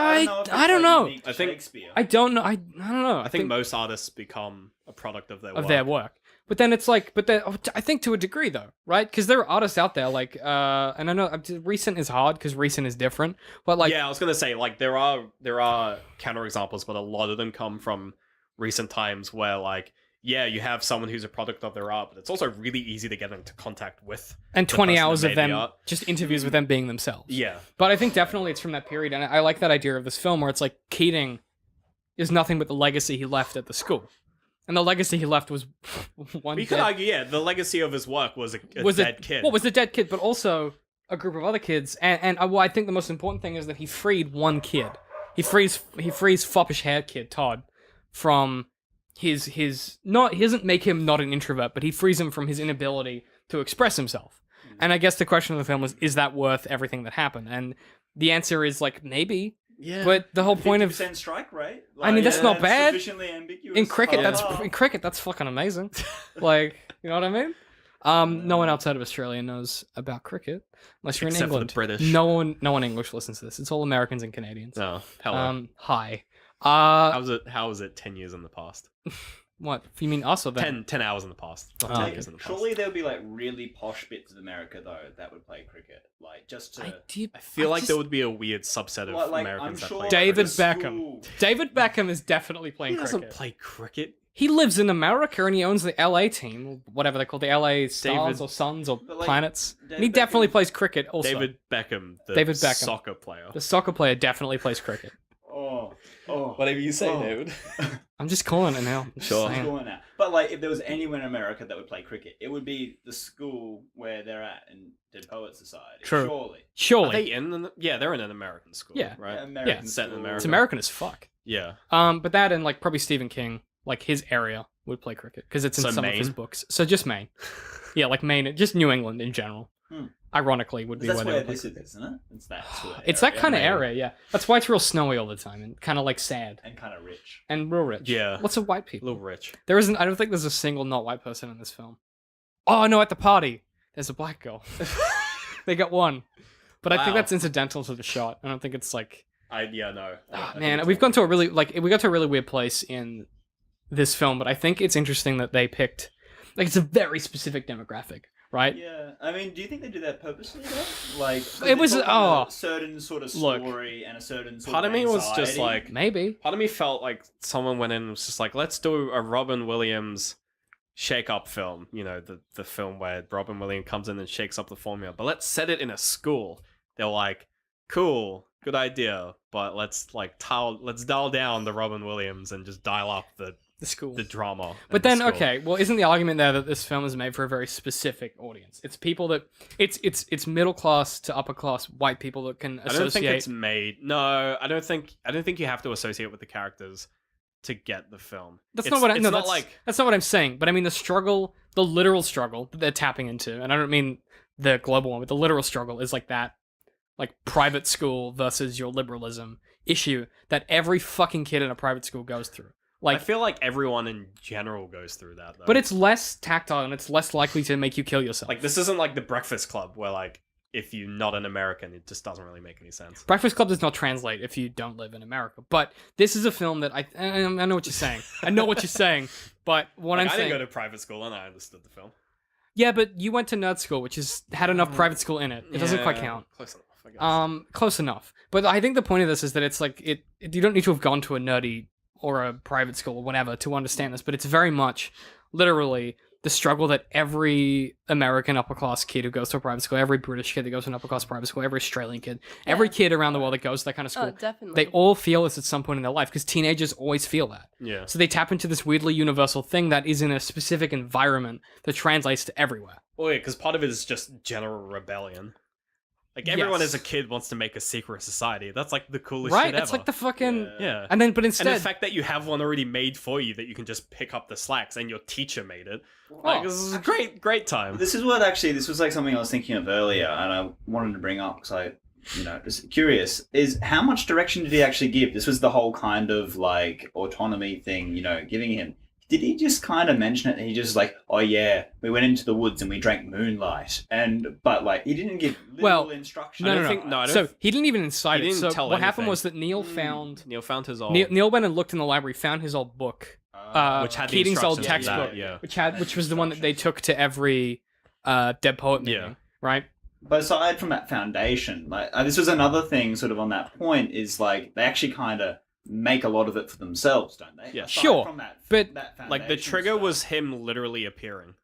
I don't know. unique to I think- Shakespeare. I don't know. I don't know. I think most artists become a product of their of work. their work. But then it's like, I think to a degree though, right? Because there are artists out there like, and I know recent is hard because recent is different, but like, Yeah, I was gonna say like there are counterexamples, but a lot of them come from recent times where like you have someone who's a product of their art, but it's also really easy to get into contact with. and the 20 person that hours of made the them art. just interviews with them being themselves. Yeah, But I think definitely it's from that period, and I like that idea of this film where it's like Keating is nothing but the legacy he left at the school. And the legacy he left was one We could dead- argue, yeah, the legacy of his work was a was dead kid. Well, was a dead kid, but also a group of other kids. And well, I think the most important thing is that he freed one kid. He frees foppish haired kid Todd from his not. He doesn't make him not an introvert, but he frees him from his inability to express himself. And I guess the question of the film was, is that worth everything that happened? And the answer is like maybe. Yeah. But the whole point of 50% strike rate. I mean, that's not that's bad. Sufficiently ambiguous. in cricket, Oh. that's fucking amazing. Like, you know what I mean? No one outside of Australia knows about cricket unless you're Except in for the England. British. No one English listens to this. It's all Americans and Canadians. No, hello. Hi. How was it 10 years in the past? What? You mean us or them? 10 hours in the past. Not Oh, 10 okay. years in the past. Surely there'll be like really posh bits of America though that would play cricket, like just to. I feel like there would be a weird subset of like, Americans I'm sure that play David the Beckham. school- David Beckham is definitely playing He doesn't cricket. play cricket. He lives in America and he owns the LA team, whatever they call the LA Stars David- or Suns or But, like, Planets. David And he definitely Beckham- plays cricket also. David Beckham, the David Beckham. soccer player. The soccer player definitely plays cricket. Oh. Whatever you say, Oh. David. I'm just calling it now. I'm just Sure. saying. Going out. But like, if there was anyone in America that would play cricket, it would be the school where they're at in Dead Poets Society. True. Surely. Are Surely. they yeah, they're in an American school, Yeah. right? American Yeah. Set in school. America. It's American as fuck. Yeah. But that and like probably Stephen King, like his area would play cricket because it's in So some of his Maine? books. So just Maine, yeah, like Maine, just New England in general. Hmm. Ironically, would be That's where they where would play this is, cricket. isn't it? It's that sort of It's that area. kind of Maine. area, yeah. That's why it's real snowy all the time and kind of like sad And kind of rich. and real rich. Yeah. Lots of white A people. little rich. There isn't. I don't think there's a single not white person in this film. Oh no, at the party, there's a black girl. They got one, but I think Wow. that's incidental to the shot. I don't think it's like. No. I think Man, it's we've all- gone to a really we got to a really weird place in this film, but I think it's interesting that they picked like it's a very specific demographic, right? Yeah, I mean, do you think they do that purposely though? Like, It was- they're talking oh. a certain sort of Look. story and a certain sort Part of me was just anxiety. like, Maybe. part of me felt like someone went in and was just like, let's do a Robin Williams shake up film. You know, the film where Robin Williams comes in and shakes up the formula, but let's set it in a school. They're like, cool, good idea, but let's dial down the Robin Williams and just dial up the school. drama. But and the then, school. okay, well, isn't the argument there that this film is made for a very specific audience? It's people that it's middle class to upper class white people that can I don't think associate. it's made. No, I don't think you have to associate with the characters to get the film. That's It's- not what I it's no, not that's, like that's not what I'm saying. But I mean the struggle, the literal struggle that they're tapping into, and I don't mean the global one, but the literal struggle is like that, like private school versus your liberalism issue that every fucking kid in a private school goes through. I Like, feel like everyone in general goes through that though. but it's less tactile and it's less likely to make you kill yourself. like this isn't like the Breakfast Club where like if you're not an American, it just doesn't really make any sense. Breakfast Club does not translate if you don't live in America. But this is a film that I know what you're saying. I know what you're saying. But what Like, I'm I saying, didn't go to private school and I understood the film. yeah, but you went to nerd school, which had enough private school in it. It doesn't quite Yeah, count. Close enough, I guess. Close enough. But I think the point of this is that it's like you don't need to have gone to a nerdy or a private school or whatever to understand this, but it's very much literally the struggle that every American upper class kid who goes to a private school, every British kid that goes to an upper class private school, every Australian kid, every kid around the world that goes to that kind of school, Oh, definitely. they all feel this at some point in their life because teenagers always feel that. Yeah. So they tap into this weirdly universal thing that is in a specific environment that translates to everywhere. Well, yeah, because part of it is just general rebellion. Like everyone Yes. as a kid wants to make a secret society. That's like the coolest Right? shit ever. It's like the fucking yeah. and then but And the instead fact that you have one already made for you that you can just pick up the slacks and your teacher made it. Like, this is a great time. This is what actually, this was like something I was thinking of earlier, and I wanted to bring up because I, just curious, is how much direction did he actually give? This was the whole kind of like autonomy thing, giving him. Did he just kind of mention it? And he just like, oh yeah, we went into the woods and we drank moonlight, but like he didn't give literal Well, instruction. No, I no, don't no. think- no, I don't so th- he didn't even incite he it. didn't So tell what happened anything. was that Neil found Neil found his old, Neil went and looked in the library, found his old book, which had the Keating's old instructions to textbook, that, yeah. which was the one that they took to every Dead Poet meeting, Yeah. right? But aside from that foundation, like this was another thing, sort of on that point, is like they actually kind of make a lot of it for themselves, don't they? Yeah. Aside Sure, from that, but, that Like the foundation trigger stuff. was him literally appearing.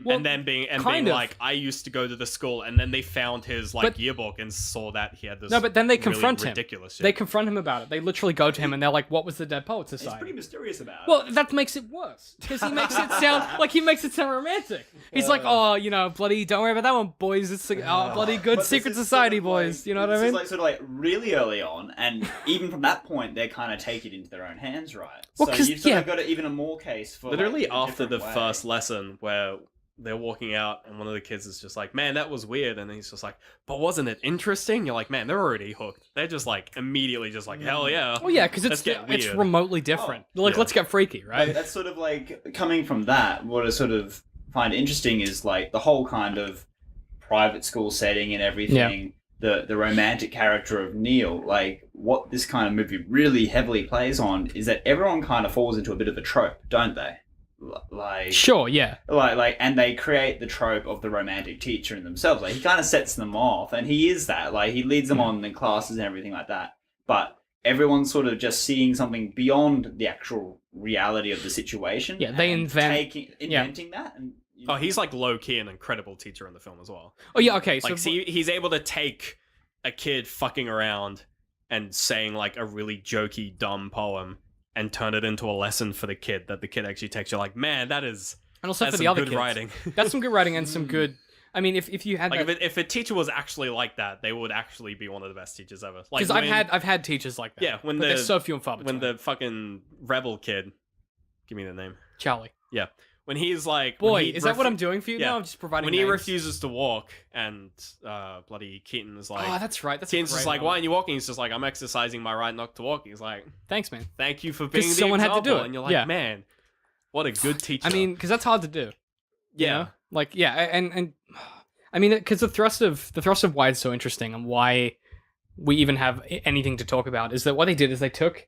Well, and then being kind of. like, I used to go to the school, and then they found his like But- yearbook and saw that he had this. No, but then they really confront him. ridiculous shit. They confront him about it. They literally go to him and they're like, "What was the Dead Poets He's Society?" pretty mysterious about it. Well, that makes it worse because he makes it sound romantic. He's like, "Oh, bloody, don't worry about that one, boys. It's bloody good But secret this is society, sort of boys. like- You know what I this mean?" is like sort of like really early on, and even from that point, they kind of take it into their own hands, right? Well, so 'cause- you've sort yeah. of got even a more case for Literally like, a after the different way. first lesson where they're walking out and one of the kids is just like, man, that was weird. And then he's just like, but wasn't it interesting? You're like, man, they're already hooked. They're just like immediately just like, hell yeah. Well, yeah, because Let's it's get it's weird. remotely different. Like, yeah. let's get freaky, Like, right? that's sort of like coming from that. What I sort of find interesting is like the whole kind of private school setting and everything. The romantic character of Neil, like what this kind of movie really heavily plays on is that everyone kind of falls into a bit of a trope, don't they? Like Sure, yeah. like and they create the trope of the romantic teacher in themselves. Like he kind of sets them off, and he is that. Like he leads them on in classes and everything like that. But everyone's sort of just seeing something beyond the actual reality of the situation. Yeah, they and inventing yeah. that. And Oh, he's like low key an incredible teacher in the film as well. Oh, yeah, okay. So Like, see, he's able to take a kid fucking around and saying like a really jokey, dumb poem and turn it into a lesson for the kid that the kid actually takes. You're like, man, and also that's for the some other good kids. writing. That's some good writing and some good. I mean, if you had Like that, if a teacher was actually like that, they would actually be one of the best teachers ever. Like because I've had teachers like that. yeah, when but the they're so few and far between. when the fucking rebel kid, give me the name. Charlie. Yeah, when he's like, Boy, when he is that what I'm doing for you yeah. now? I'm just providing when he names. refuses to walk and bloody Keaton is like, Oh, that's right. That's a Keaton's great just like, why moment. aren't you walking? He's just like, I'm exercising my right not to walk. He's like, Thanks, man. thank you for being the someone had to example. do it. And you're like, Yeah. man, what a good teacher. I mean, because that's hard to do. you yeah. know? Like, yeah, and I mean, because the thrust of why it's so interesting and why we even have anything to talk about is that what they did is they took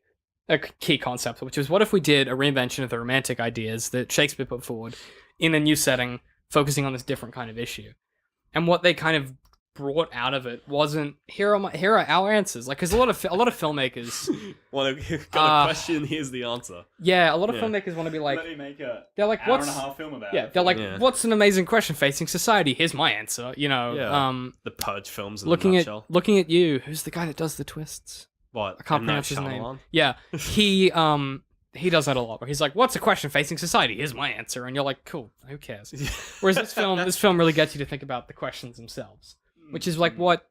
a key concept, which was what if we did a reinvention of the romantic ideas that Shakespeare put forward in a new setting, focusing on this different kind of issue, and what they kind of brought out of it wasn't here are our answers, like because a lot of filmmakers Want to got a question? Here's the answer. yeah, a lot of Yeah. filmmakers want to be like, let me make a they're like, hour what's and a half film about yeah, it. they're like, Yeah. what's an amazing question facing society? Here's my answer. You know, Yeah. The Purge films in looking a at nutshell. looking at you. Who's the guy that does the twists? What? I can't M. Night pronounce his name. Shyamalan? Yeah, he does that a lot. Where he's like, "What's a question facing society? Here's my answer," and you're like, "Cool, who cares?" Whereas this film really gets you to think about the questions themselves, which is like what.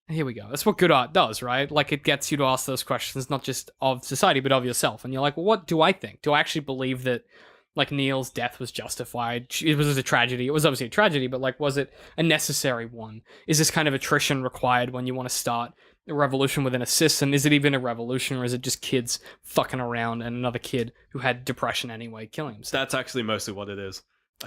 Here we go. That's what good art does, right? Like it gets you to ask those questions, not just of society, but of yourself. And you're like, well, what do I think? Do I actually believe that, like Neil's death was justified? It was a tragedy. It was obviously a tragedy, but like, was it a necessary one? Is this kind of attrition required when you want to start a revolution within a system? Is it even a revolution, or is it just kids fucking around and another kid who had depression anyway killing himself? That's actually mostly what it is.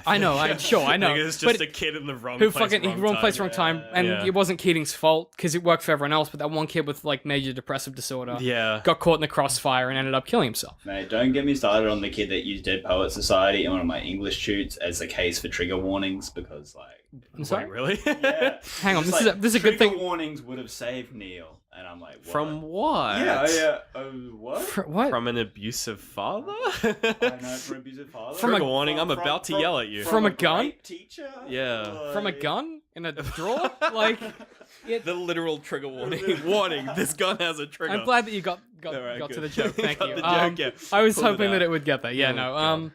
I know, I know. Like, it's just But a kid in the wrong who place, fucking wrong place, wrong time, and Yeah. it wasn't Keating's fault because it worked for everyone else. But that one kid with like major depressive disorder Yeah. got caught in the crossfire and ended up killing himself. Mate, don't get me started on the kid that used Dead Poets Society in one of my English shoots as a case for trigger warnings because, like, I'm sorry. Wait, really? yeah, Hang on, Just this is a good trigger thing. warnings would have saved Neil, and I'm like, what? From what? yeah, what? What? From an abusive father? I know, from abusive father. From a- Trigger warning, I'm about to yell at you. From a gun? great teacher. Yeah. From a Like- gun in a drawer? Like, The literal trigger warning. Warning, this gun has a trigger. I'm glad that you got Alright, to good. the joke. Thank Got you. the joke, yeah. I was Pulled it hoping that out. it would get there. Yeah, Oh, no. God.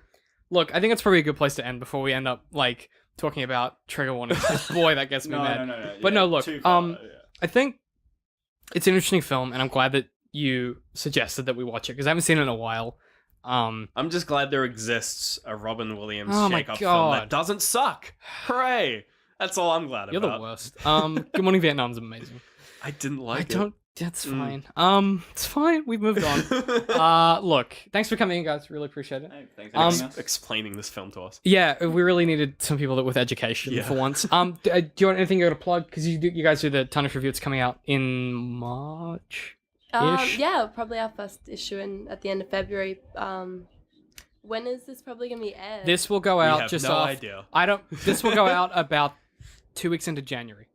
Look, I think that's probably a good place to end before we end up like talking about trigger warnings. 'Cause boy, that gets me No, mad. no. But yeah, no, look, too far, yeah. I think it's an interesting film, and I'm glad that you suggested that we watch it because I haven't seen it in a while. I'm just glad there exists a Robin Williams Oh my shake-up film God. that doesn't suck. Hooray! That's all I'm glad You're about. the worst. Good Morning Vietnam's amazing. I didn't like I it. don't. That's Mm. fine. It's fine. We've moved on. Look, thanks for coming in, guys. Really appreciate it. Hey, thanks for having us. Explaining this film to us. Yeah, we really needed some people that with education Yeah. for once. Do you want anything you got to plug? Because you guys do the Tonish review. It's coming out in March. Ish. Yeah, probably our first issue at the end of February. When is this probably gonna be aired? This will go We out have just no off. idea. I don't. This will go out about 2 weeks into January.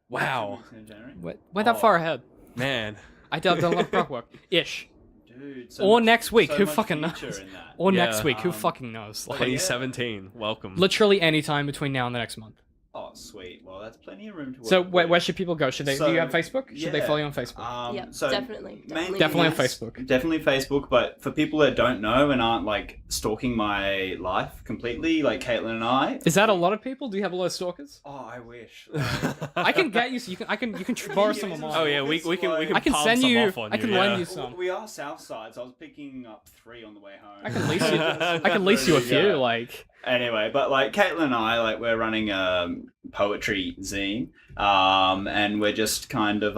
Wow. We're that Oh. far ahead. Man. I done a lot of prep work. Ish. Dude, Dude, Or next week, who much fucking future knows? in that. Or next Yeah, week, who fucking knows? Like, 2017. Welcome. literally any time between now and the next month. Oh, sweet. Well, that's plenty of room to work. So with. where should people go? Should they? do you have Facebook? Should they yeah. follow you on Facebook? Yep, So definitely. mainly Definitely on yes, Facebook. Definitely Facebook, but for people that don't know and aren't like stalking my life completely, like Caitlin and I. Is that a lot of people? Do you have a lot of stalkers? Oh, I wish. I can get you. So you can borrow some of mine. Oh yeah, we can I can palm send some you. off on I can you, lend yeah. you some. We are Southside, so I was picking up 3 on the way home. I can lease you. I can lease you a few. Yeah. Like Anyway, but like Caitlin and I, like we're running a poetry zine, and we're just kind of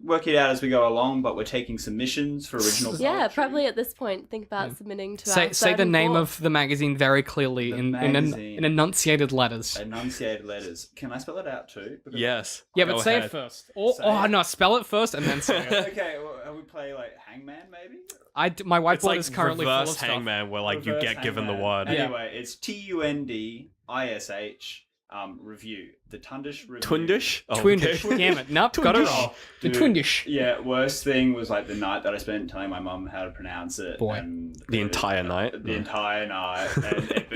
work it out as we go along. But we're taking submissions for original. Yeah, poetry. probably at this point, think about submitting to say our say third the and name fourth. of the magazine very clearly The in magazine. enunciated letters. Enunciated letters. Can I spell it out too? Because- Yes. Yeah, but Go say ahead. it first. Or Say oh it. no, spell it first and then say it. Okay, well, we play like Hangman, maybe. My whiteboard It's like is currently full of reverse stuff. hangman, where like you Reverse get given the Hangman. word. Yeah. Anyway, it's TUNDISH review. The Tundish review. Twindish. Oh, Twindish. okay. Damn it. Nope, got it Twindish. wrong. The Dude, Twindish. Yeah, worst thing was like the night that I spent telling my mum how to pronounce it. Boy. And The entire night? The entire night.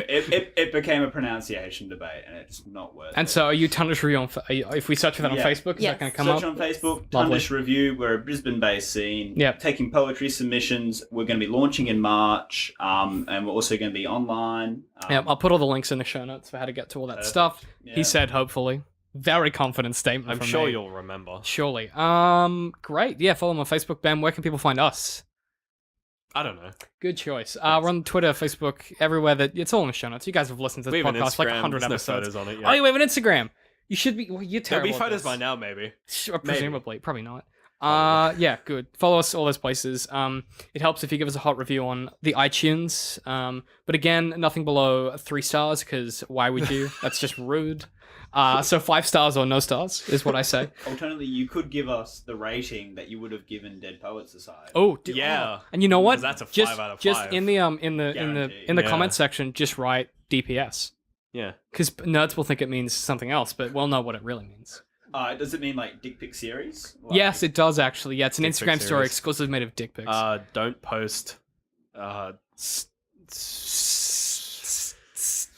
And it became a pronunciation debate, and it's not worth And it. so, are you Tundish Review on? If we search for that on Yeah. Facebook, is Yes. that going to come Search up? on Facebook, Lovely. Tundish Review. We're a Brisbane-based scene. Yep. Taking poetry submissions. We're going to be launching in March, and we're also going to be online. Yeah, I'll put all the links in the show notes for how to get to all that Perfect. stuff. Yeah. He said, hopefully, very confident statement. I'm from sure me. you'll remember. Surely. Great. Yeah, follow him on Facebook. Ben, where can people find us? I don't know. Good choice. We're on Twitter, Facebook, everywhere. That it's all in the show notes. You guys have listened to We this have an podcast like Instagram. 100 There's no episodes. photos on it yet. Oh, you have an Instagram. You should be. Well, you're There'll terrible. be at photos this. by now, maybe. Sure, presumably, probably not. Yeah, good. Follow us all those places. It helps if you give us a hot review on the iTunes. But again, nothing below 3 stars because why would you? That's just rude. So 5 stars or no stars is what I say. Alternatively, you could give us the rating that you would have given Dead Poets Society. Oh, Yeah. and you know what? 'Cause that's a just, 5 out of Just 5. in the Guaranteed. in the Yeah. comment section, just write DPS Yeah. because nerds will think it means something else, but we'll know what it really means. Does it mean like dick pic series? Like, Yes, it does actually. Yeah, it's an Dick pic Instagram story series. exclusive made of dick pics. Don't post.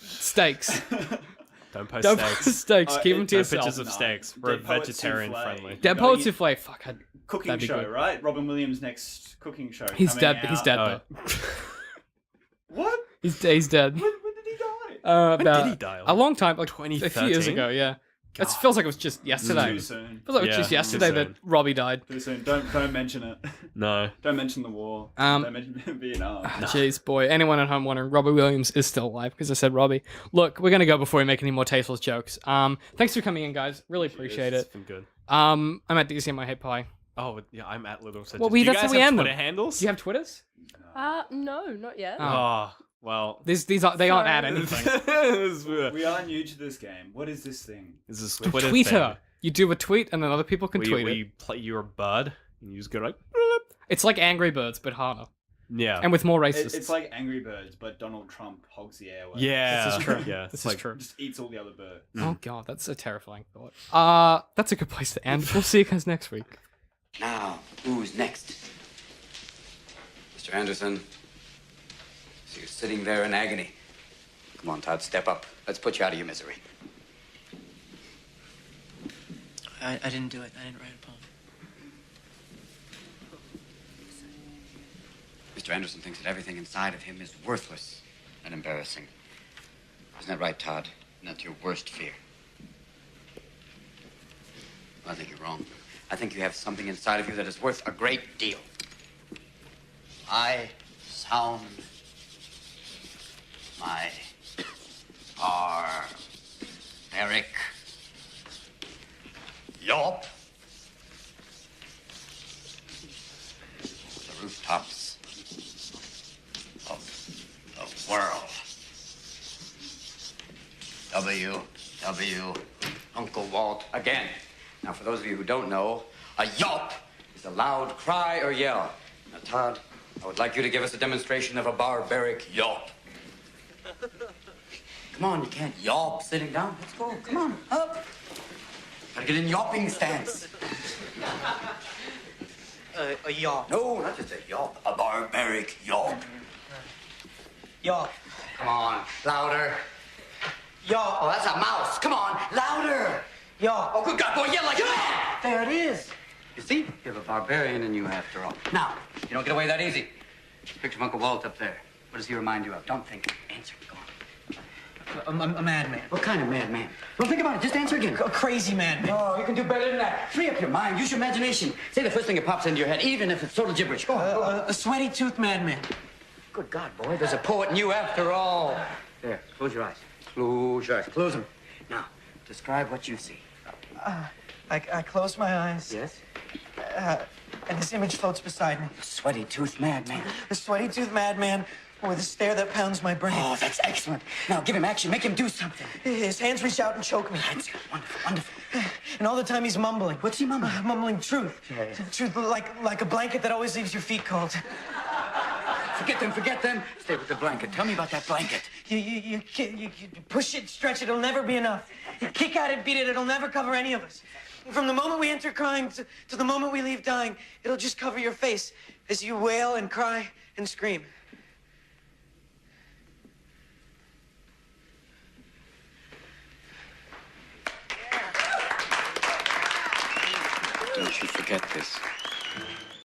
Steaks. Don't post Don't steaks. post steaks. Keep them to No yourself. pictures of steaks. We're Dead Poet vegetarian Souffle. friendly. Dead Going Poet in- Souffle. Fuck. Cooking That'd be show, good. right? Robin Williams' next cooking show. He's coming dead. out. He's dead Oh. though. What? He's dead. When did he die? About did he die? a long time, like a few years 2013? ago. Yeah, it feels like it was just yesterday. Too It soon. feels like it was Yeah, just too yesterday that soon. Robbie died. Too soon. Don't mention it. No. Don't mention the war. Um, Don't mention Vietnam. Jeez, boy. Anyone at home wondering, Robbie Williams is still alive because I said Robbie. Look, we're gonna go before we make any more tasteless jokes. Thanks for coming in, guys. Really appreciate It's it. been good. I'm at DC and my hate pie. Oh, yeah, I'm at Little Said. Well, Do you that's guys how we have end them. Twitter handles? Do you have Twitters? No, not yet. Oh. Oh, well. These aren't they aren't at Sorry. anything. this We are new to this game. What is this thing? is Twitter Twitter. You do a tweet and then other people can thing. tweet Where it. you play you're a bird and you just go like It's like Angry Birds but harder yeah. and with more racists. It's like Angry Birds, but Donald Trump hogs the airwaves. yeah. This is true. Yeah. This it's is like true. Just eats all the other birds. Oh god, that's a terrifying thought. That's a good place to end. We'll see you guys next week. Now, who's next? Mr. Anderson. So you're sitting there in agony. Come on, Todd, step up. Let's put you out of your misery. I didn't do it. I didn't write a poem. Mr. Anderson thinks that everything inside of him is worthless and embarrassing. Isn't that right, Todd? And that's your worst fear. Well, I think you're wrong. I think you have something inside of you that is worth a great deal. I sound my barbaric yelp. The rooftops of the world. W. Uncle Walt again. Now, for those of you who don't know, a yelp is a loud cry or yell. Now, Todd, I would like you to give us a demonstration of a barbaric yelp. Come on, you can't yelp sitting down. Let's go. Come on, up. Gotta get in yelping stance. A yawp. No, not just a yawp. A barbaric yawp. Yawp. Come on, louder. Yawp. Oh, that's a mouse. Come on, louder. Yawp. Oh, good God, boy, yell like a man. There it is. You see, you're a barbarian in you after all. Now, you don't get away that easy. Picture of Uncle Walt up there. What does he remind you of? Don't think. Answer. Go on. A madman. What kind of madman? Well, think about it. Just answer again. A crazy madman. Oh, you can do better than that. Free up your mind. Use your imagination. Say the first thing that pops into your head, even if it's total gibberish. Go on. Go on. A sweaty-toothed madman. Good God, boy, there's a poet in you after all. There, close your eyes. Close your eyes. Close them. Now, describe what you see. I close my eyes. Yes? And this image floats beside me. Sweaty-toothed madman. A sweaty-toothed madman with a stare that pounds my brain. Oh, that's excellent. Now, give him action. Make him do something. His hands reach out and choke me. That's wonderful, wonderful. And all the time he's mumbling. What's he mumbling? Mumbling truth. Yeah. Truth like a blanket that always leaves your feet cold. Forget them. Stay with the blanket. Tell me about that blanket. You push it, stretch it, it'll never be enough. You kick at it, beat it, it'll never cover any of us. From the moment we enter crying to the moment we leave dying, it'll just cover your face as you wail and cry and scream. Don't you forget this.